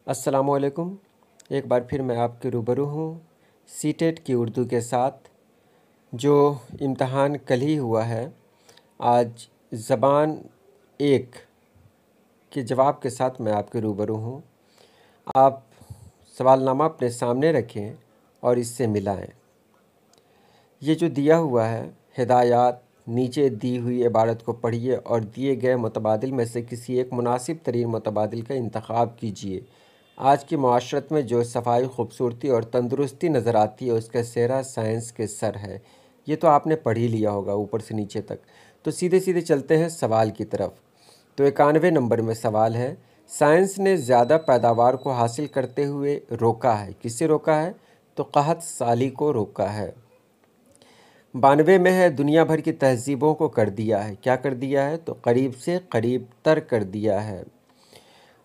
السلام علیکم۔ ایک بار پھر میں آپ کے روبرو ہوں سی ٹیٹ کی اردو کے ساتھ، جو امتحان کل ہی ہوا ہے۔ آج زبان 1 کے جواب کے ساتھ میں آپ کے روبرو ہوں۔ آپ سوال نامہ اپنے سامنے رکھیں اور اس سے ملائیں۔ یہ جو دیا ہوا ہے ہدایات، نیچے دی ہوئی عبارت کو پڑھیے اور دیے گئے متبادل میں سے کسی ایک مناسب ترین متبادل کا انتخاب کیجیے۔ آج کی معاشرت میں جو صفائی، خوبصورتی اور تندرستی نظر آتی ہے، اس کا سہرا سائنس کے سر ہے۔ یہ تو آپ نے پڑھ ہی لیا ہوگا اوپر سے نیچے تک۔ تو سیدھے سیدھے چلتے ہیں سوال کی طرف۔ تو 91 نمبر میں سوال ہے، سائنس نے زیادہ پیداوار کو حاصل کرتے ہوئے روکا ہے۔ کس سے روکا ہے؟ تو قحط سالی کو روکا ہے۔ 92 میں ہے، دنیا بھر کی تہذیبوں کو کر دیا ہے۔ کیا کر دیا ہے؟ تو قریب سے قریب تر کر دیا ہے۔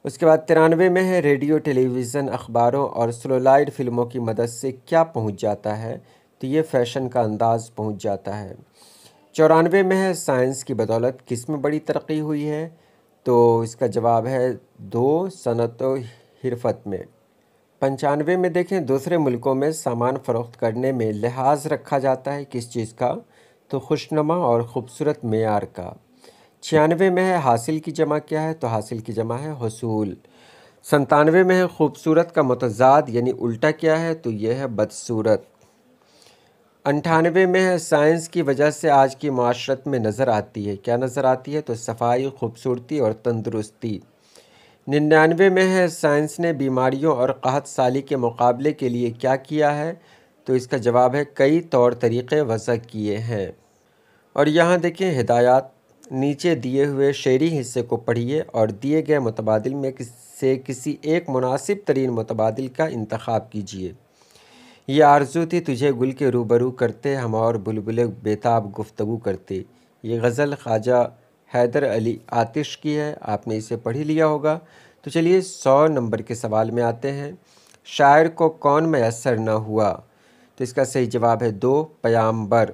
اس کے بعد 93 میں ہے، ریڈیو، ٹیلی ویژن، اخباروں اور سیلولائڈ فلموں کی مدد سے کیا پہنچ جاتا ہے؟ تو یہ فیشن کا انداز پہنچ جاتا ہے۔ 94 میں ہے، سائنس کی بدولت کس میں بڑی ترقی ہوئی ہے؟ تو اس کا جواب ہے 2 صنعت و حرفت میں۔ 95 میں دیکھیں، دوسرے ملکوں میں سامان فروخت کرنے میں لحاظ رکھا جاتا ہے کس چیز کا؟ تو خوشنما اور خوبصورت معیار کا۔ 96 میں ہے، حاصل کی جمع کیا ہے؟ تو حاصل کی جمع ہے حصول۔ 97 میں ہے، خوبصورت کا متضاد یعنی الٹا کیا ہے؟ تو یہ ہے بدصورت۔ 98 میں ہے، سائنس کی وجہ سے آج کی معاشرت میں نظر آتی ہے۔ کیا نظر آتی ہے؟ تو صفائی، خوبصورتی اور تندرستی۔ 99 میں ہے، سائنس نے بیماریوں اور قحط سالی کے مقابلے کے لیے کیا کیا ہے؟ تو اس کا جواب ہے کئی طور طریقے وضع کیے ہیں۔ اور یہاں دیکھیں ہدایات، نیچے دیے ہوئے شعری حصے کو پڑھیے اور دیے گئے متبادل میں سے کسی ایک مناسب ترین متبادل کا انتخاب کیجیے۔ یہ آرزو تھی تجھے گل کے روبرو کرتے، ہم اور بلبلے بیتاب گفتگو کرتے۔ یہ غزل خواجہ حیدر علی آتش کی ہے، آپ نے اسے پڑھ ہی لیا ہوگا۔ تو چلیے 100 نمبر کے سوال میں آتے ہیں۔ شاعر کو کون میسر نہ ہوا؟ تو اس کا صحیح جواب ہے 2 پیامبر۔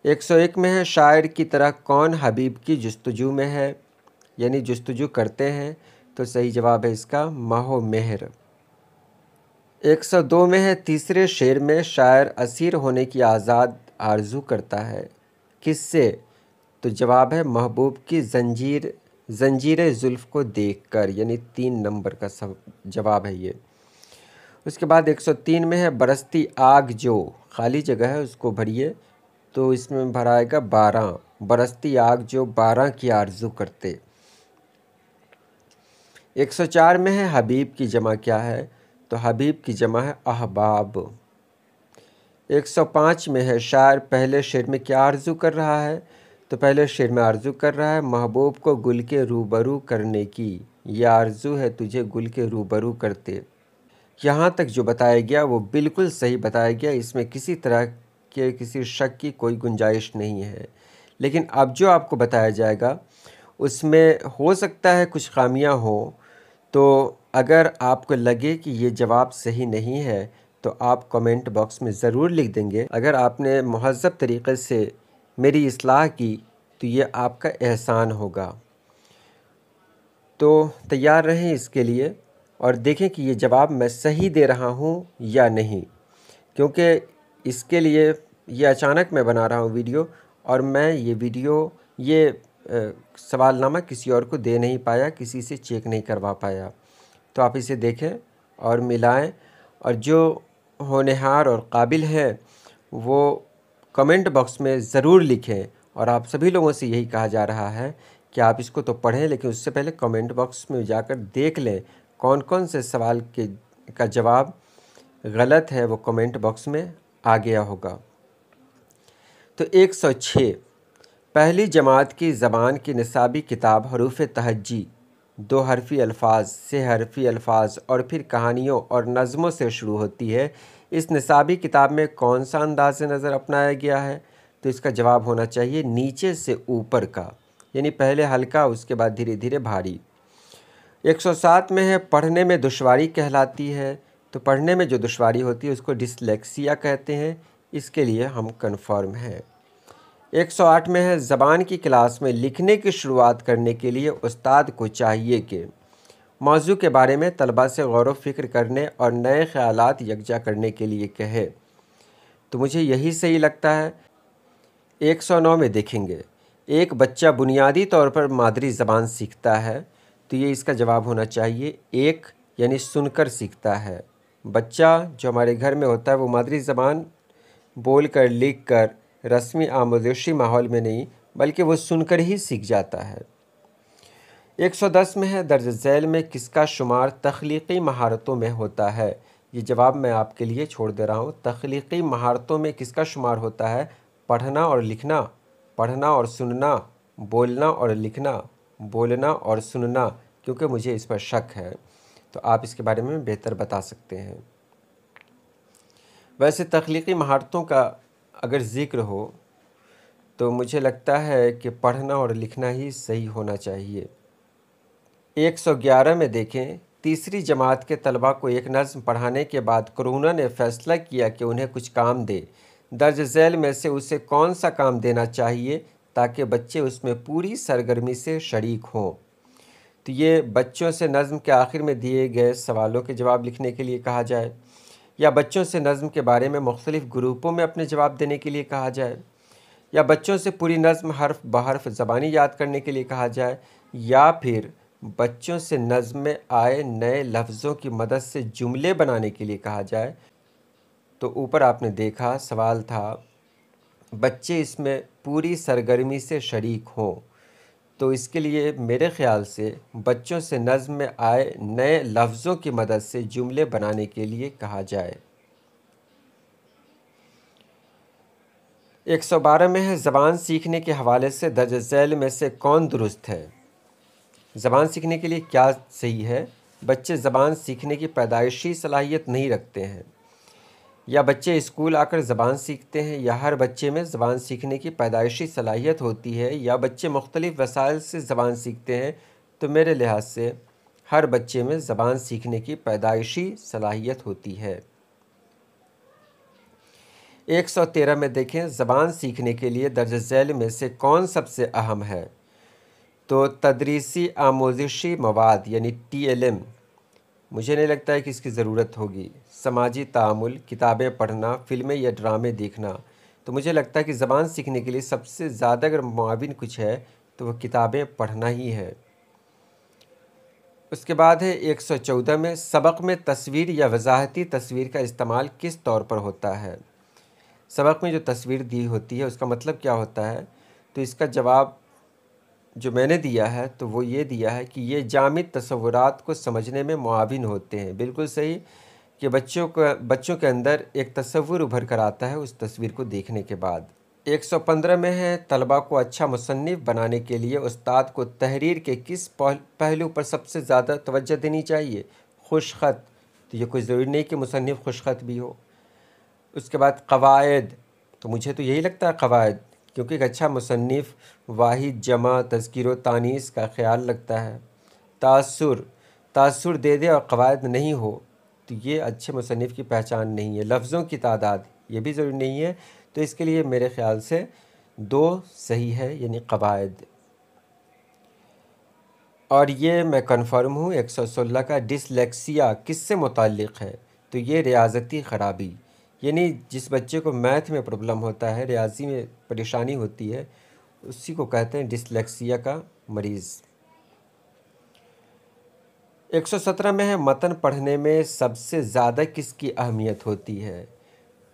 101 میں ہے، شاعر کی طرح کون حبیب کی جستجو میں ہے؟ یعنی جستجو کرتے ہیں۔ تو صحیح جواب ہے اس کا ماہ و مہر۔ 102 میں ہے، تیسرے شعر میں شاعر اسیر ہونے کی آزاد آرزو کرتا ہے۔ کس سے؟ تو جواب ہے محبوب کی زنجیر زلف کو دیکھ کر، یعنی 3 نمبر کا جواب ہے یہ۔ اس کے بعد 103 میں ہے، برستی آگ جو خالی جگہ ہے اس کو بھریے، تو اس میں بھرائے گا 12، برستی آگ جو 12 کی آرزو کرتے۔ 104 میں ہے، حبیب کی جمع کیا ہے؟ تو حبیب کی جمع ہے احباب۔ 105 میں ہے، شاعر پہلے شعر میں کیا آرزو کر رہا ہے؟ تو پہلے شعر میں آرزو کر رہا ہے محبوب کو گل کے روبرو کرنے کی، یہ آرزو ہے تجھے گل کے روبرو کرتے۔ یہاں تک جو بتایا گیا وہ بالکل صحیح بتایا گیا، اس میں کسی طرح کے کسی شک کی کوئی گنجائش نہیں ہے۔ لیکن اب جو آپ کو بتایا جائے گا اس میں ہو سکتا ہے کچھ خامیاں ہوں، تو اگر آپ کو لگے کہ یہ جواب صحیح نہیں ہے تو آپ کمنٹ باکس میں ضرور لکھ دیں گے۔ اگر آپ نے مہذب طریقے سے میری اصلاح کی تو یہ آپ کا احسان ہوگا۔ تو تیار رہیں اس کے لیے اور دیکھیں کہ یہ جواب میں صحیح دے رہا ہوں یا نہیں، کیونکہ اس کے لیے یہ اچانک میں بنا رہا ہوں ویڈیو، اور میں یہ سوال نامہ کسی اور کو دے نہیں پایا، کسی سے چیک نہیں کروا پایا۔ تو آپ اسے دیکھیں اور ملائیں، اور جو ہونہار اور قابل ہیں وہ کمنٹ باکس میں ضرور لکھیں۔ اور آپ سبھی لوگوں سے یہی کہا جا رہا ہے کہ آپ اس کو تو پڑھیں، لیکن اس سے پہلے کمنٹ باکس میں جا کر دیکھ لیں کون کون سے سوال کا جواب غلط ہے، وہ کمنٹ باکس میں آ گیا ہوگا۔ تو 106، پہلی جماعت کی زبان کی نصابی کتاب حروف تہجی، 2 حرفی الفاظ، 6 حرفی الفاظ اور پھر کہانیوں اور نظموں سے شروع ہوتی ہے۔ اس نصابی کتاب میں کون سا انداز نظر اپنایا گیا ہے؟ تو اس کا جواب ہونا چاہیے نیچے سے اوپر کا، یعنی پہلے ہلکا، اس کے بعد دھیرے دھیرے بھاری۔ 107 میں ہے، پڑھنے میں دشواری کہلاتی ہے۔ تو پڑھنے میں جو دشواری ہوتی ہے اس کو ڈسلیکسیا کہتے ہیں، اس کے لیے ہم کنفرم ہیں۔ 108 میں ہے، زبان کی کلاس میں لکھنے کی شروعات کرنے کے لیے استاد کو چاہیے کہ، موضوع کے بارے میں طلباء سے غور و فکر کرنے اور نئے خیالات یکجا کرنے کے لیے کہے۔ تو مجھے یہی صحیح لگتا ہے۔ 109 میں دیکھیں گے، ایک بچہ بنیادی طور پر مادری زبان سیکھتا ہے، تو یہ اس کا جواب ہونا چاہیے ایک، یعنی سن کر سیکھتا ہے۔ بچہ جو ہمارے گھر میں ہوتا ہے وہ مادری زبان بول کر، لکھ کر، رسمی آموزشی ماحول میں نہیں بلکہ وہ سن کر ہی سیکھ جاتا ہے۔ 110 میں ہے، درج ذیل میں کس کا شمار تخلیقی مہارتوں میں ہوتا ہے؟ یہ جواب میں آپ کے لیے چھوڑ دے رہا ہوں۔ تخلیقی مہارتوں میں کس کا شمار ہوتا ہے؟ پڑھنا اور لکھنا، پڑھنا اور سننا، بولنا اور لکھنا، بولنا اور سننا، کیونکہ مجھے اس پر شک ہے، تو آپ اس کے بارے میں بہتر بتا سکتے ہیں۔ ویسے تخلیقی مہارتوں کا اگر ذکر ہو تو مجھے لگتا ہے کہ پڑھنا اور لکھنا ہی صحیح ہونا چاہیے۔ 111 میں دیکھیں، تیسری جماعت کے طلباء کو ایک نظم پڑھانے کے بعد کرونا نے فیصلہ کیا کہ انہیں کچھ کام دے۔ درج ذیل میں سے اسے کون سا کام دینا چاہیے تاکہ بچے اس میں پوری سرگرمی سے شریک ہوں؟ تو یہ بچوں سے نظم کے آخر میں دیے گئے سوالوں کے جواب لکھنے کے لیے کہا جائے، یا بچوں سے نظم کے بارے میں مختلف گروپوں میں اپنے جواب دینے کے لیے کہا جائے، یا بچوں سے پوری نظم حرف بحرف زبانی یاد کرنے کے لیے کہا جائے، یا پھر بچوں سے نظم میں آئے نئے لفظوں کی مدد سے جملے بنانے کے لیے کہا جائے۔ تو اوپر آپ نے دیکھا سوال تھا بچے اس میں پوری سرگرمی سے شریک ہوں، تو اس کے لیے میرے خیال سے بچوں سے نظم میں آئے نئے لفظوں کی مدد سے جملے بنانے کے لیے کہا جائے۔ 112 میں ہے، زبان سیکھنے کے حوالے سے درج ذیل میں سے کون درست ہے؟ زبان سیکھنے کے لیے کیا صحیح ہے؟ بچے زبان سیکھنے کی پیدائشی صلاحیت نہیں رکھتے ہیں، یا بچے اسکول آ کر زبان سیکھتے ہیں، یا ہر بچے میں زبان سیکھنے کی پیدائشی صلاحیت ہوتی ہے، یا بچے مختلف وسائل سے زبان سیکھتے ہیں؟ تو میرے لحاظ سے ہر بچے میں زبان سیکھنے کی پیدائشی صلاحیت ہوتی ہے۔ 113 میں دیکھیں، زبان سیکھنے کے لیے درج ذیل میں سے کون سب سے اہم ہے؟ تو تدریسی آموزشی مواد یعنی TLM، مجھے نہیں لگتا ہے کہ اس کی ضرورت ہوگی۔ سماجی تعامل، کتابیں پڑھنا، فلمیں یا ڈرامے دیکھنا، تو مجھے لگتا ہے کہ زبان سیکھنے کے لیے سب سے زیادہ اگر معاون کچھ ہے تو وہ کتابیں پڑھنا ہی ہے۔ اس کے بعد ہے 114 میں، سبق میں تصویر یا وضاحتی تصویر کا استعمال کس طور پر ہوتا ہے؟ سبق میں جو تصویر دی ہوتی ہے اس کا مطلب کیا ہوتا ہے؟ تو اس کا جواب جو میں نے دیا ہے تو وہ یہ دیا ہے کہ یہ جامد تصورات کو سمجھنے میں معاون ہوتے ہیں۔ بالکل صحیح، کہ بچوں کے اندر ایک تصور ابھر کر آتا ہے اس تصویر کو دیکھنے کے بعد۔ 115 میں ہے، طلباء کو اچھا مصنف بنانے کے لیے استاد کو تحریر کے کس پہلو پر سب سے زیادہ توجہ دینی چاہیے؟ خوش خط، تو یہ کوئی ضروری نہیں کہ مصنف خوش خط بھی ہو۔ اس کے بعد قواعد، تو مجھے تو یہی لگتا ہے قواعد، کیونکہ ایک اچھا مصنف واحد، جمع، تذکیر و تانیث کا خیال رکھتا ہے۔ تاثر دے دے اور قواعد نہیں ہو تو یہ اچھے مصنف کی پہچان نہیں ہے۔ لفظوں کی تعداد، یہ بھی ضروری نہیں ہے، تو اس کے لیے میرے خیال سے 2 صحیح ہے، یعنی قواعد۔ اور یہ میں کنفرم ہوں 116 کا ڈسلیکسیا کس سے متعلق ہے؟ تو یہ ریاضتی خرابی، یعنی جس بچے کو میتھ میں پرابلم ہوتا ہے، ریاضی میں پریشانی ہوتی ہے، اسی کو کہتے ہیں ڈسلیکسیا کا مریض۔ 117 میں ہے، متن پڑھنے میں سب سے زیادہ کس کی اہمیت ہوتی ہے؟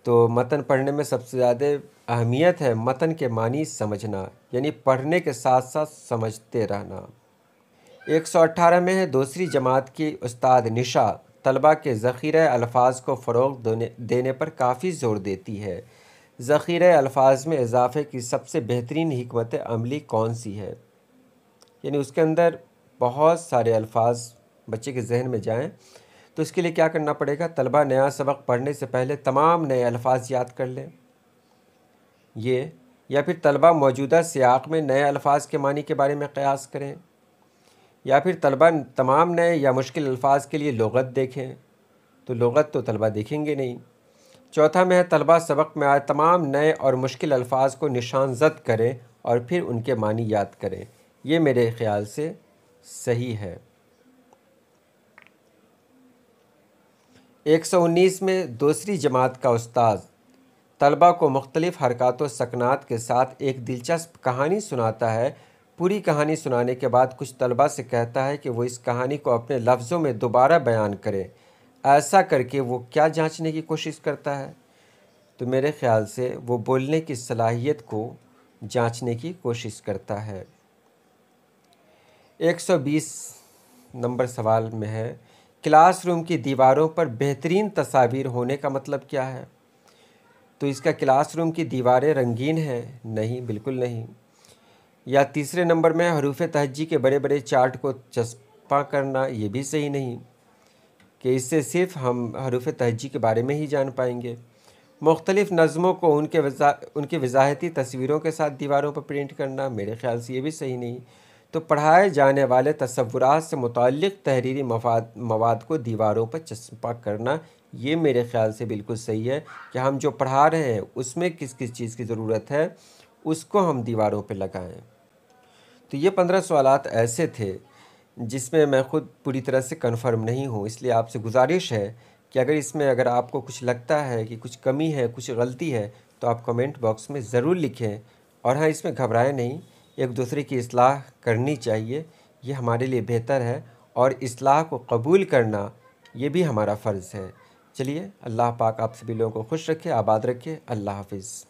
تو متن پڑھنے میں سب سے زیادہ اہمیت ہے متن کے معنی سمجھنا، یعنی پڑھنے کے ساتھ ساتھ سمجھتے رہنا۔ 118 میں ہے، دوسری جماعت کی استاد نشا طلباء کے ذخیرہ الفاظ کو فروغ دینے پر کافی زور دیتی ہے۔ ذخیرہ الفاظ میں اضافے کی سب سے بہترین حکمت عملی کون سی ہے؟ یعنی اس کے اندر بہت سارے الفاظ بچے کے ذہن میں جائیں تو اس کے لیے کیا کرنا پڑے گا؟ طلباء نیا سبق پڑھنے سے پہلے تمام نئے الفاظ یاد کر لیں، یہ، یا پھر طلباء موجودہ سیاق میں نئے الفاظ کے معنی کے بارے میں قیاس کریں، یا پھر طلباء تمام نئے یا مشکل الفاظ کے لیے لغت دیکھیں، تو لغت تو طلباء دیکھیں گے نہیں۔ چوتھا میں ہے، طلباء سبق میں آئے تمام نئے اور مشکل الفاظ کو نشان زد کریں اور پھر ان کے معنی یاد کریں۔ یہ میرے خیال سے صحیح ہے۔ 119 میں دوسری جماعت کا استاذ طلبہ کو مختلف حرکات و سکنات کے ساتھ ایک دلچسپ کہانی سناتا ہے۔ پوری کہانی سنانے کے بعد کچھ طلبہ سے کہتا ہے کہ وہ اس کہانی کو اپنے لفظوں میں دوبارہ بیان کریں۔ ایسا کر کے وہ کیا جانچنے کی کوشش کرتا ہے؟ تو میرے خیال سے وہ بولنے کی صلاحیت کو جانچنے کی کوشش کرتا ہے۔ 120 نمبر سوال میں ہے، کلاس روم کی دیواروں پر بہترین تصاویر ہونے کا مطلب کیا ہے؟ تو اس کا کلاس روم کی دیواریں رنگین ہیں؟ نہیں، بالکل نہیں۔ یا تیسرے نمبر میں حروف تہجی کے بڑے بڑے چارٹ کو چسپاں کرنا، یہ بھی صحیح نہیں کہ اس سے صرف ہم حروف تہجی کے بارے میں ہی جان پائیں گے۔ مختلف نظموں کو ان کے وضاحتی تصویروں کے ساتھ دیواروں پر پرنٹ کرنا، میرے خیال سے یہ بھی صحیح نہیں۔ تو پڑھائے جانے والے تصورات سے متعلق تحریری مواد کو دیواروں پر چسپاں کرنا، یہ میرے خیال سے بالکل صحیح ہے کہ ہم جو پڑھا رہے ہیں اس میں کس کس چیز کی ضرورت ہے اس کو ہم دیواروں پہ لگائیں۔ تو یہ 15 سوالات ایسے تھے جس میں میں خود پوری طرح سے کنفرم نہیں ہوں، اس لیے آپ سے گزارش ہے کہ اگر آپ کو کچھ لگتا ہے کہ کچھ کمی ہے، کچھ غلطی ہے، تو آپ کمنٹ باکس میں ضرور لکھیں۔ اور ہاں، اس میں گھبرائیں نہیں، ایک دوسرے کی اصلاح کرنی چاہیے، یہ ہمارے لیے بہتر ہے، اور اصلاح کو قبول کرنا یہ بھی ہمارا فرض ہے۔ چلیے، اللہ پاک آپ سبھی لوگوں کو خوش رکھے، آباد رکھے۔ اللہ حافظ۔